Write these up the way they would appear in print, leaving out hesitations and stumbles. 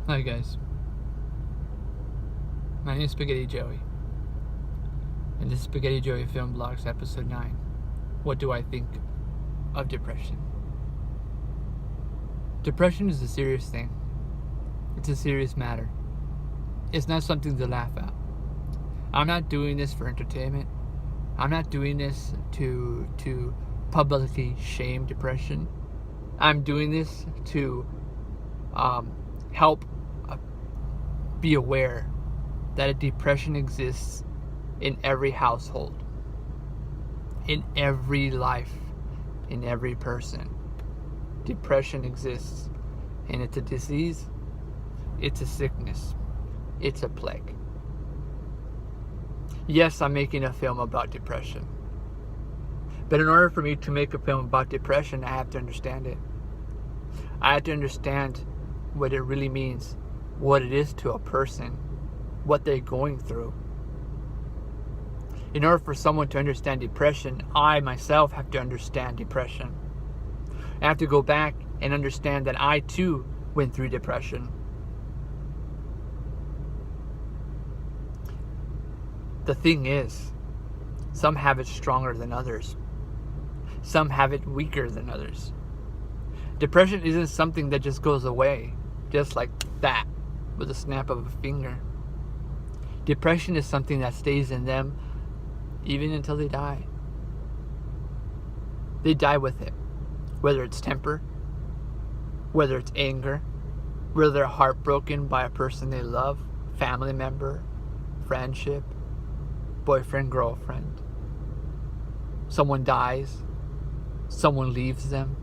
Hi guys, my name is Spaghetti Joey, and this is Spaghetti Joey Film Blogs Episode 9. What do I think of depression? Depression is a serious thing. It's a serious matter. It's not something to laugh at. I'm not doing this for entertainment. I'm not doing this to publicly shame depression. I'm doing this to help be aware that a depression exists in every household, in every life, in every person. Depression exists, and it's a disease, it's a sickness, it's a plague. Yes, I'm making a film about depression, but in order for me to make a film about depression, I have to understand it. I have to understand what it really means, what it is to a person, what they're going through. In order for someone to understand depression, I myself have to understand depression. I have to go back and understand that I too went through depression. The thing is, some have it stronger than others. Some have it weaker than others. Depression isn't something that just goes away, just like that, with a snap of a finger. Depression is something that stays in them even until they die. They die with it. Whether it's temper, whether it's anger, whether they're heartbroken by a person they love, family member, friendship, boyfriend, girlfriend. Someone dies, someone leaves them,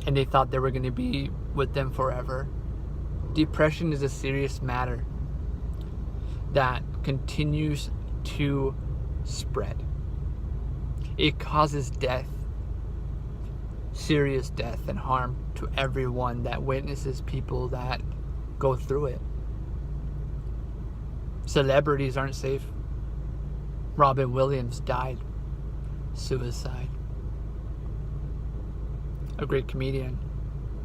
and they thought they were going to be with them forever. Depression is a serious matter that continues to spread. It causes death, serious death and harm to everyone that witnesses people that go through it. Celebrities aren't safe. Robin Williams died. Suicide. A great comedian.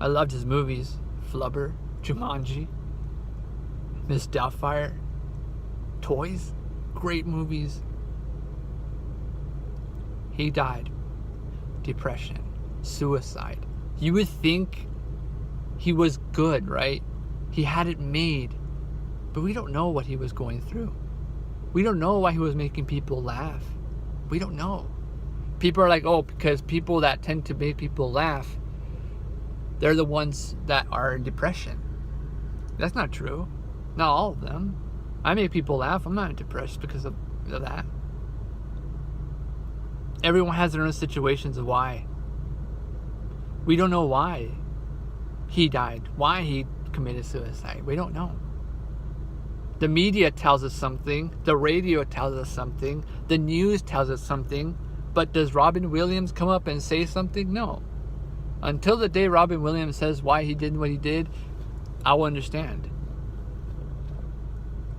I loved his movies. Flubber, Jumanji, Miss Doubtfire, Toys. Great movies. He died. Depression. Suicide. You would think he was good, right? He had it made. But we don't know what he was going through. We don't know why he was making people laugh. We don't know. People are like, oh, because people that tend to make people laugh, they're the ones that are in depression. That's not true. Not all of them. I make people laugh. I'm not depressed because of that. Everyone has their own situations of why. We don't know why he died, why he committed suicide. We don't know. The media tells us something, the radio tells us something, the news tells us something, but does Robin Williams come up and say something? No. Until the day Robin Williams says why he did what he did, I will understand.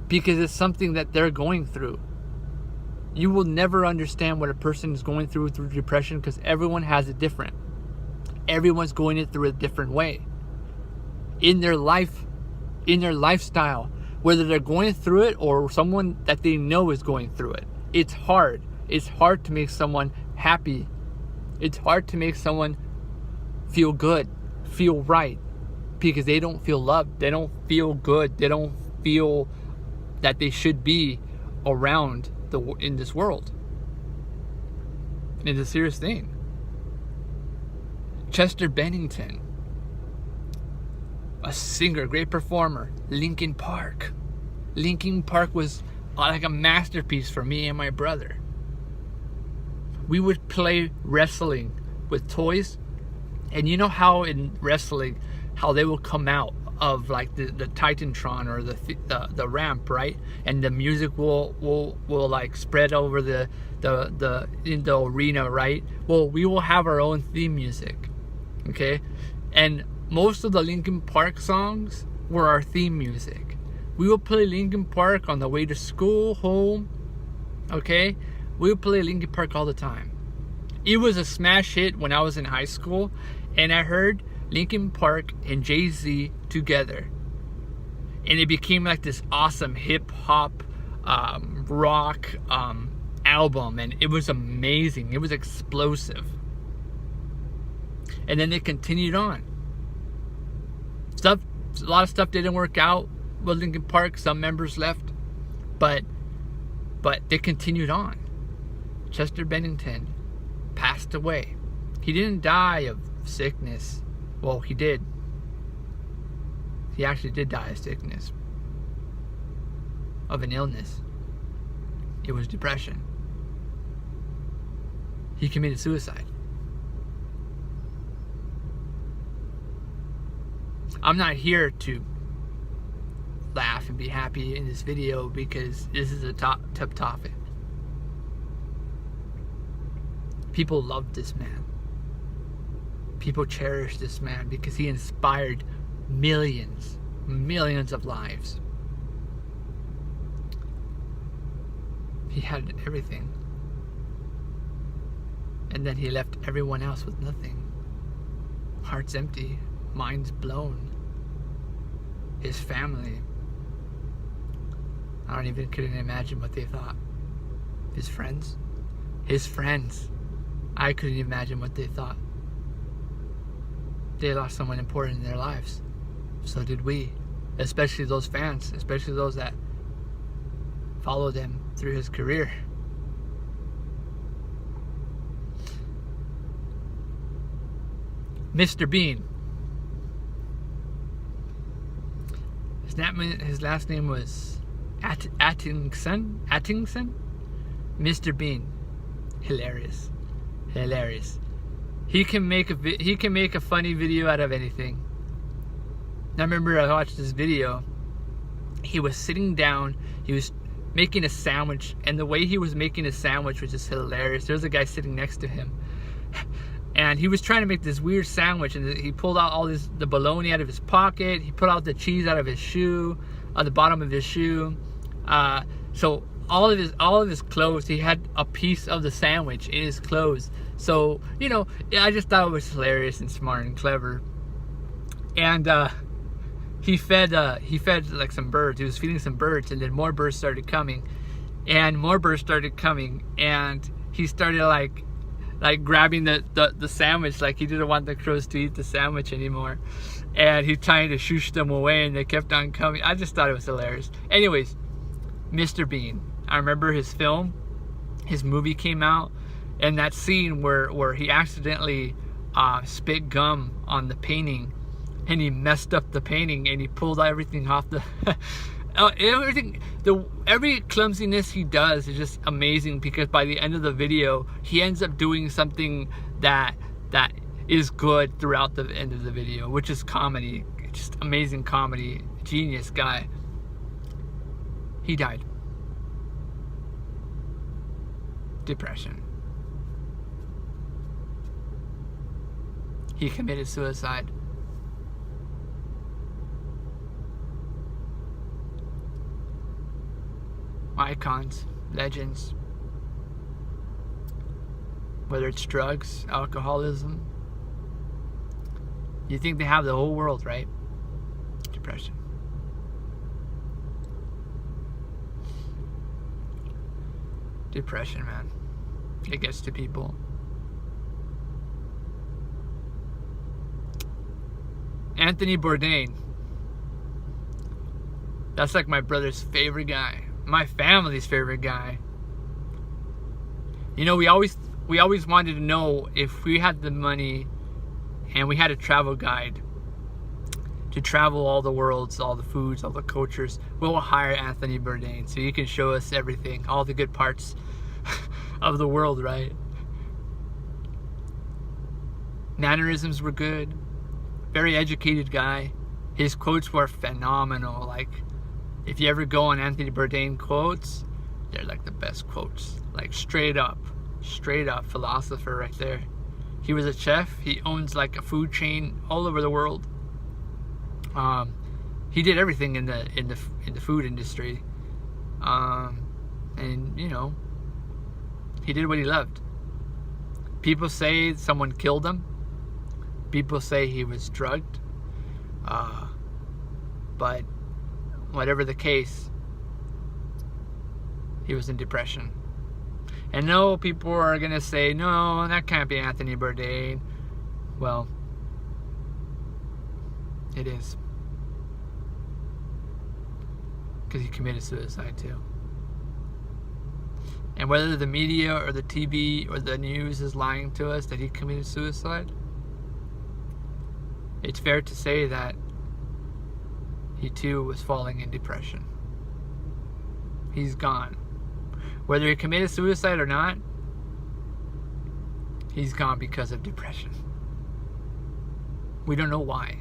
Because it's something that they're going through. You will never understand what a person is going through depression because everyone has it different. Everyone's going it through a different way. In their life, in their lifestyle, whether they're going through it or someone that they know is going through it. It's hard. It's hard to make someone happy. It's hard to make someone feel good, feel right, because they don't feel loved. They don't feel good. They don't feel that they should be around in this world. And it's a serious thing. Chester Bennington, a singer, great performer. Linkin Park. Linkin Park was like a masterpiece for me and my brother. We would play wrestling with toys, and you know how in wrestling, how they will come out of like the Titantron or the ramp, right? And the music will like spread over the in the arena, right? Well, we will have our own theme music, okay? And most of the Linkin Park songs were our theme music. We would play Linkin Park on the way to school, home, okay? We would play Linkin Park all the time. It was a smash hit when I was in high school, and I heard Linkin Park and Jay-Z together. and it became like this awesome hip hop rock album, and it was amazing. It was explosive. And then they continued on. A lot of stuff didn't work out with Linkin Park. Some members left, but they continued on. Chester Bennington passed away. He didn't die of sickness. Well, he did. He actually did die of sickness, of an illness. It was depression. He committed suicide. I'm not here to laugh and be happy in this video because this is a tough topic. People loved this man. People cherished this man because he inspired millions of lives. He had everything. And then he left everyone else with nothing. Hearts empty, minds blown. His family, couldn't imagine what they thought. His friends, I couldn't imagine what they thought. They lost someone important in their lives. So did we. Especially those fans, especially those that followed him through his career. Mr. Bean. His last name was Attington. Mr. Bean. Hilarious. He can make a funny video out of anything. I remember I watched this video. He was sitting down. He was making a sandwich, and the way he was making a sandwich was just hilarious. There was a guy sitting next to him, and he was trying to make this weird sandwich, and he pulled out the bologna out of his pocket. He pulled out the cheese out of his shoe, on the bottom of his shoe. So all of his clothes, he had a piece of the sandwich in his clothes. So, I just thought it was hilarious and smart and clever. And he fed like some birds. He was feeding some birds, and then more birds started coming, and he started like grabbing the sandwich, like he didn't want the crows to eat the sandwich anymore, and he's trying to shoosh them away, and they kept on coming. I just thought it was hilarious. Anyways, Mr. Bean. I remember his movie came out, and that scene where he accidentally spit gum on the painting, and he messed up the painting, and he pulled everything off the every clumsiness he does is just amazing, because by the end of the video he ends up doing something that is good throughout the end of the video, which is comedy. Just amazing comedy. Genius guy. He died. Depression. He committed suicide. Icons, legends, whether it's drugs, alcoholism, you think they have the whole world, right? Depression. Depression, man. It gets to people. Anthony Bourdain. That's like my brother's favorite guy. My family's favorite guy. We always wanted to know, if we had the money and we had a travel guide to travel all the worlds, all the foods, all the cultures, we'll hire Anthony Bourdain so he can show us everything, all the good parts of the world, right? Mannerisms were good. Very educated guy. His quotes were phenomenal. Like, if you ever go on Anthony Bourdain quotes, they're like the best quotes. Like straight up philosopher right there. He was a chef. He owns like a food chain all over the world. He did everything in the food industry. And he did what he loved. People say someone killed him. People say he was drugged. But whatever the case, he was in depression. And no, people are going to say, no, that can't be Anthony Bourdain. Well, it is. Because he committed suicide too. And whether the media or the TV or the news is lying to us that he committed suicide, it's fair to say that he too was falling in depression. He's gone. Whether he committed suicide or not, he's gone because of depression. We don't know why.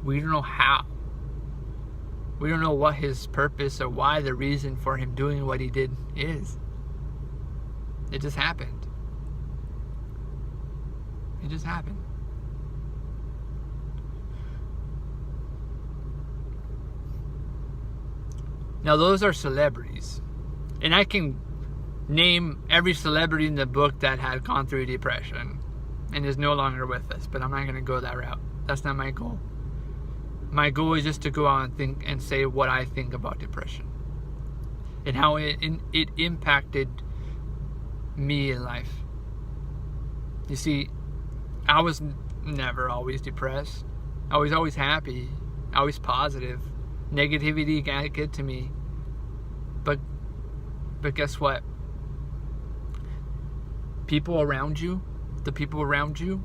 We don't know how. We don't know what his purpose or why the reason for him doing what he did is. It just happened. It just happened. Now those are celebrities. And I can name every celebrity in the book that had gone through depression and is no longer with us, but I'm not going to go that route. That's not my goal. My goal is just to go out and think and say what I think about depression and how it impacted me in life. You see, I was never always depressed. I was always happy, always positive. Negativity got good to me. But guess what? People around you, the people around you,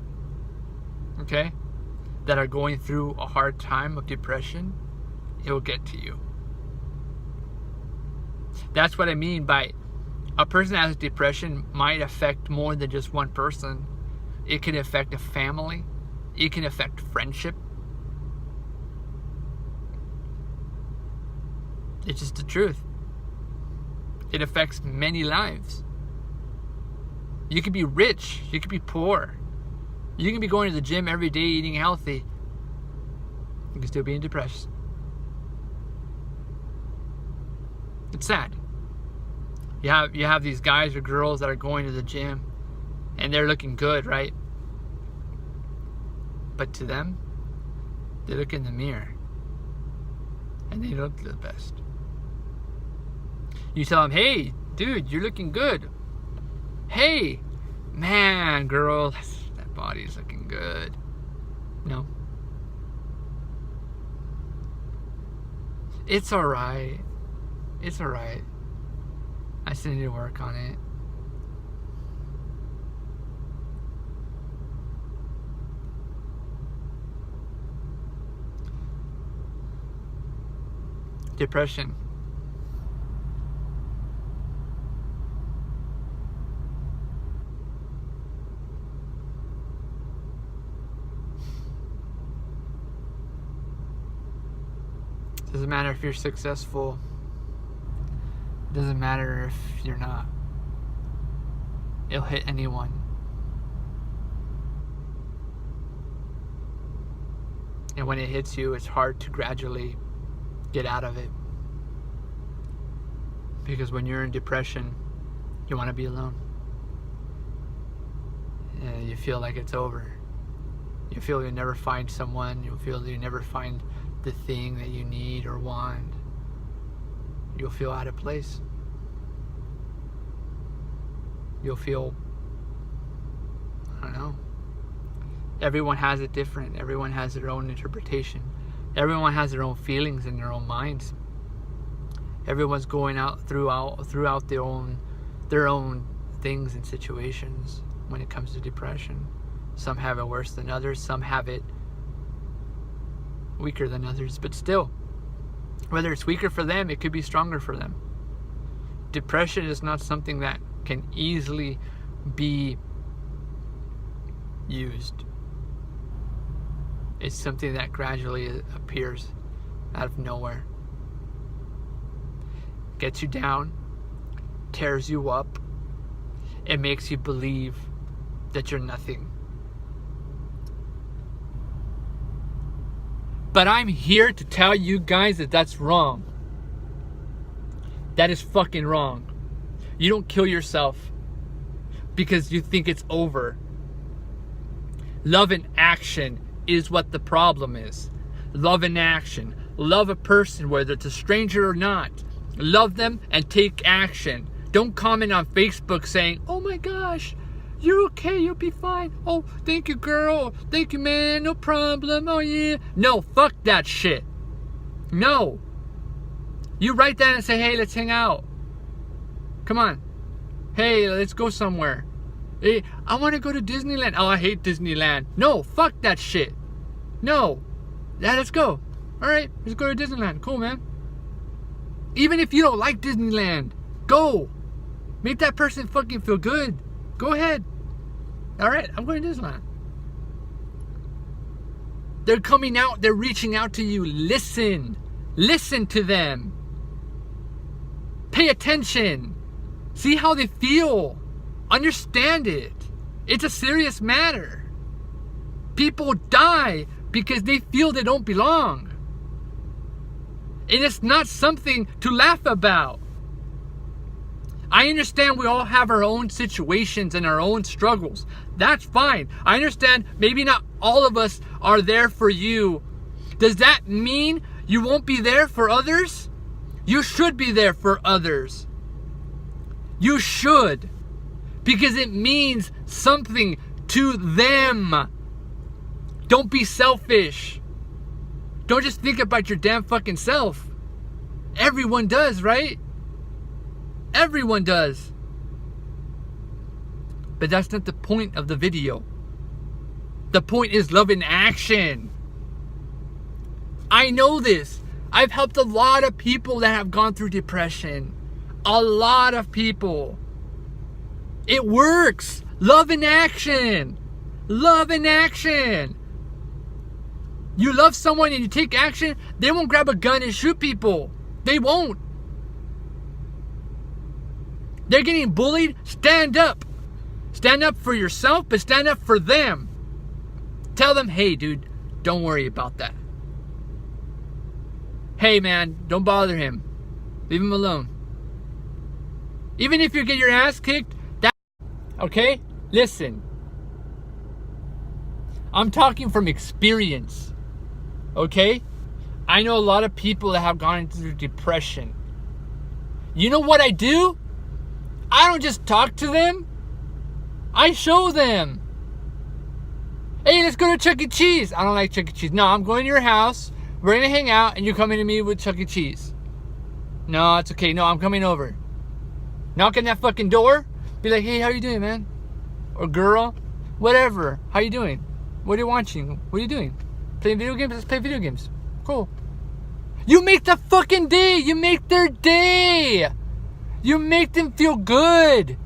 okay, that are going through a hard time of depression, it will get to you. That's what I mean by a person that has depression might affect more than just one person. It can affect a family. It can affect friendship. It's just the truth. It affects many lives. You can be rich. You can be poor. You can be going to the gym every day, eating healthy. You can still be depressed. It's sad. You have these guys or girls that are going to the gym and they're looking good, right? But to them, they look in the mirror and they look the best. You tell them, hey, dude, you're looking good. Hey, man, girl, that body's looking good. No. It's alright. It's alright. I still need to work on it. Depression. Doesn't matter if you're successful. Doesn't matter if you're not. It'll hit anyone. And when it hits you, it's hard to gradually get out of it. Because when you're in depression, you want to be alone. And you feel like it's over. You feel you never find someone. You feel you never find the thing that you need or want. You'll feel out of place. You'll feel, I don't know. Everyone has it different. Everyone has their own interpretation. Everyone has their own feelings in their own minds. Everyone's going out throughout their own things and situations when it comes to depression. Some have it worse than others. Some have it weaker than others. But still, whether it's weaker for them, it could be stronger for them. Depression is not something that can easily be used. It's something that gradually appears out of nowhere. Gets you down, tears you up, it makes you believe that you're nothing. But I'm here to tell you guys that that's wrong. That is fucking wrong. You don't kill yourself because you think it's over. Love in action is what the problem is. Love in action. love a person, whether it's a stranger or not. Love them and take action. Don't comment on Facebook saying, oh my gosh, you're okay, you'll be fine. Oh, thank you, girl. Thank you, man. No problem. Oh, yeah. No, fuck that shit. No. You write that and say, hey, let's hang out. Come on. Hey, let's go somewhere. Hey, I want to go to Disneyland. Oh, I hate Disneyland. No, fuck that shit. No. Yeah, let's go. All right, let's go to Disneyland. Cool, man. Even if you don't like Disneyland, go. Make that person fucking feel good. Go ahead. All right, I'm going to Disneyland. They're coming out. They're reaching out to you. Listen. Listen to them. Pay attention. See how they feel. Understand it. It's a serious matter. People die because they feel they don't belong. And it's not something to laugh about. I understand we all have our own situations and our own struggles. That's fine. I understand maybe not all of us are there for you. Does that mean you won't be there for others? You should be there for others. You should. Because it means something to them. Don't be selfish. Don't just think about your damn fucking self. Everyone does, right? Everyone does. But that's not the point of the video. The point is love in action. I know this. I've helped a lot of people that have gone through depression. A lot of people. It works. Love in action. Love in action. You love someone and you take action, they won't grab a gun and shoot people. They won't. They're getting bullied. Stand up. Stand up for yourself, but stand up for them. Tell them, hey, dude, don't worry about that. Hey, man, don't bother him. Leave him alone. Even if you get your ass kicked, okay? Listen. I'm talking from experience. Okay? I know a lot of people that have gone through depression. You know what I do? I don't just talk to them. I show them. Hey, let's go to Chuck E. Cheese. I don't like Chuck E. Cheese. No, I'm going to your house. We're going to hang out and you're coming to me with Chuck E. Cheese. No, it's okay. No, I'm coming over. Knock on that fucking door. Be like, hey, how you doing, man? Or girl. Whatever. How you doing? What are you watching? What are you doing? Playing video games? Let's play video games. Cool. You make the fucking day. You make their day. You make them feel good.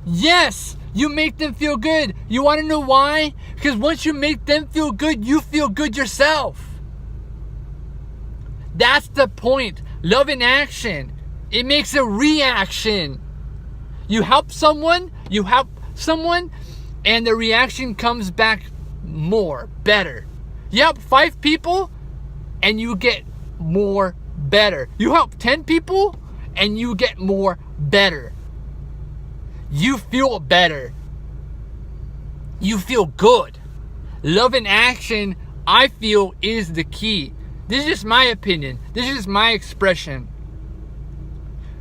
Yes, you make them feel good. You want to know why? Because once you make them feel good, you feel good yourself. That's the point. Love in action. It makes a reaction. You help someone, and the reaction comes back more, better. You help 5 people, and you get more, better. You help 10 people, and you get more, better. You feel better. You feel good. Love in action, I feel, is the key. This is just my opinion. This is just my expression.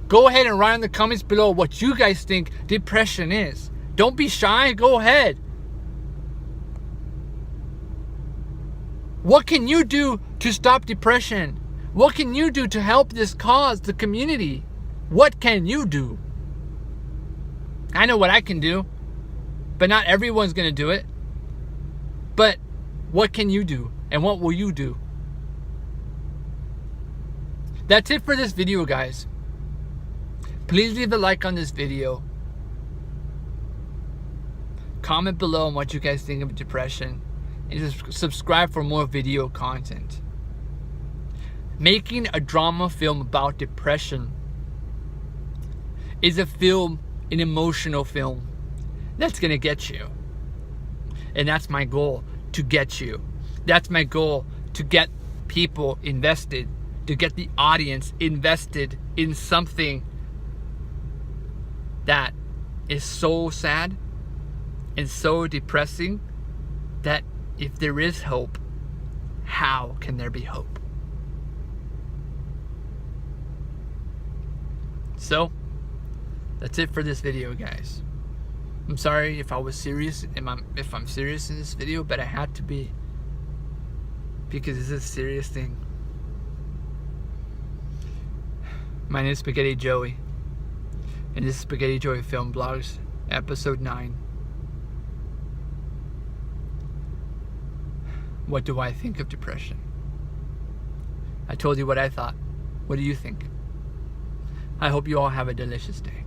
Go ahead and write in the comments below what you guys think depression is. Don't be shy. Go ahead. What can you do to stop depression? What can you do to help this cause, the community? What can you do? I know what I can do, but not everyone's going to do it. But what can you do? And what will you do? That's it for this video, guys. Please leave a like on this video. Comment below on what you guys think of depression. And just subscribe for more video content. Making a drama film about depression is an emotional film that's going to get you. And that's my goal, to get you. That's my goal, to get people invested, to get the audience invested in something that is so sad and so depressing that if there is hope, how can there be hope? So, that's it for this video, guys. I'm sorry if I was serious, if I'm serious in this video, but I had to be, because this is a serious thing. My name is Spaghetti Joey, and this is Spaghetti Joey Film Blogs, episode 9. What do I think of depression? I told you what I thought. What do you think? I hope you all have a delicious day.